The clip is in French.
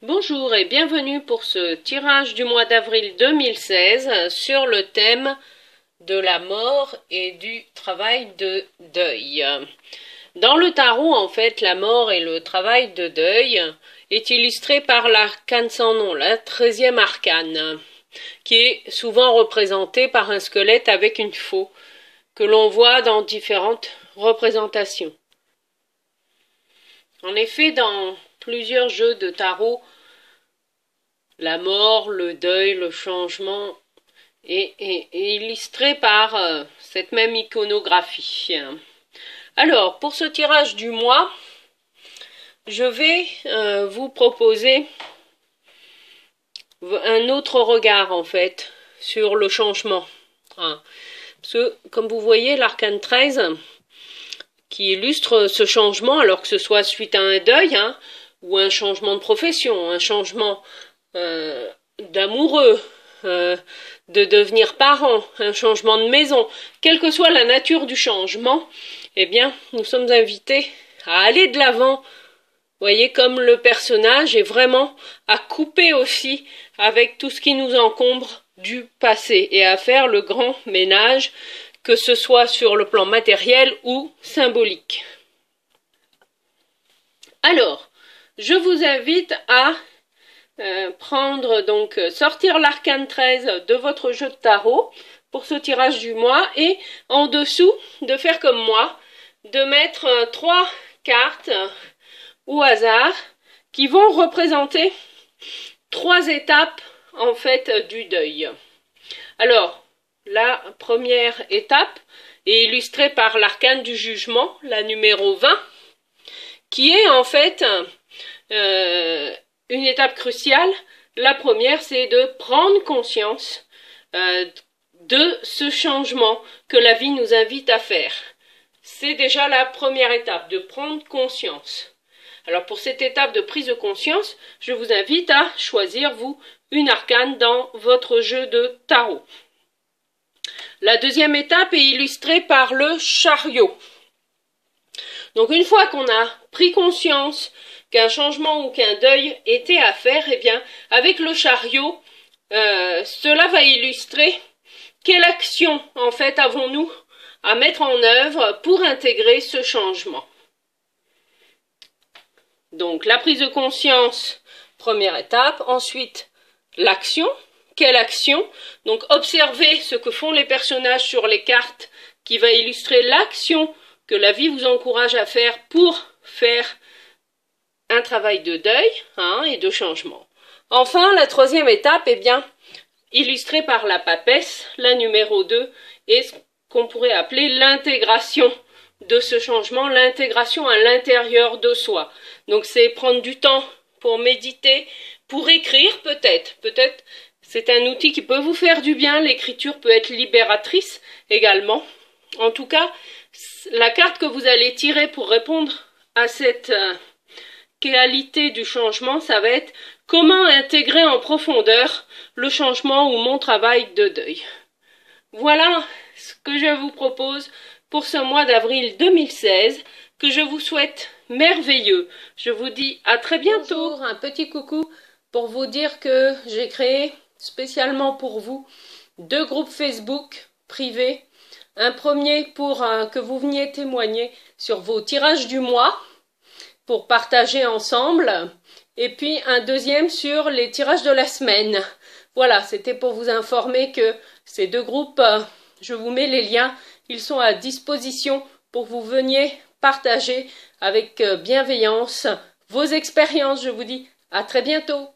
Bonjour et bienvenue pour ce tirage du mois d'avril 2016 sur le thème de la mort et du travail de deuil. Dans le tarot, en fait, la mort et le travail de deuil est illustré par l'arcane sans nom, la 13e arcane, qui est souvent représentée par un squelette avec une faux, que l'on voit dans différentes représentations. En effet, dans plusieurs jeux de tarot, la mort, le deuil, le changement est illustré par cette même iconographie. Alors, pour ce tirage du mois, je vais vous proposer un autre regard, en fait, sur le changement. Parce que, comme vous voyez, l'arcane 13, qui illustre ce changement, alors que ce soit suite à un deuil, ou un changement de profession, un changement d'amoureux, de devenir parent, un changement de maison, quelle que soit la nature du changement, eh bien, nous sommes invités à aller de l'avant. Vous voyez, comme le personnage est vraiment à couper aussi avec tout ce qui nous encombre du passé et à faire le grand ménage, que ce soit sur le plan matériel ou symbolique. Alors, je vous invite à sortir l'arcane 13 de votre jeu de tarot pour ce tirage du mois et en dessous de faire comme moi, de mettre 3 cartes au hasard qui vont représenter 3 étapes en fait du deuil. Alors, la première étape est illustrée par l'arcane du jugement, la numéro 20, qui est en fait une étape cruciale. La première, c'est de prendre conscience de ce changement que la vie nous invite à faire. C'est déjà la première étape, de prendre conscience. Alors pour cette étape de prise de conscience, je vous invite à choisir, vous, une arcane dans votre jeu de tarot. La deuxième étape est illustrée par le chariot. Donc une fois qu'on a pris conscience qu'un changement ou qu'un deuil était à faire, eh bien, avec le chariot, cela va illustrer quelle action, en fait, avons-nous à mettre en œuvre pour intégrer ce changement. Donc, la prise de conscience, première étape. Ensuite, l'action. Quelle action? Donc, observez ce que font les personnages sur les cartes qui va illustrer l'action que la vie vous encourage à faire pour faire un travail de deuil et de changement. Enfin, la troisième étape, eh bien, illustrée par la papesse, la numéro 2, est ce qu'on pourrait appeler l'intégration de ce changement, l'intégration à l'intérieur de soi. Donc c'est prendre du temps pour méditer, pour écrire peut-être. Peut-être c'est un outil qui peut vous faire du bien, l'écriture peut être libératrice également. En tout cas, la carte que vous allez tirer pour répondre à cette qualité du changement, ça va être comment intégrer en profondeur le changement ou mon travail de deuil. Voilà ce que je vous propose pour ce mois d'avril 2016, que je vous souhaite merveilleux. Je vous dis à très bientôt. Bonjour, un petit coucou pour vous dire que j'ai créé spécialement pour vous 2 groupes Facebook privés. Un premier pour que vous veniez témoigner sur vos tirages du mois, pour partager ensemble, et puis un deuxième sur les tirages de la semaine. Voilà, c'était pour vous informer que ces 2 groupes, je vous mets les liens, ils sont à disposition pour que vous veniez partager avec bienveillance vos expériences. Je vous dis à très bientôt.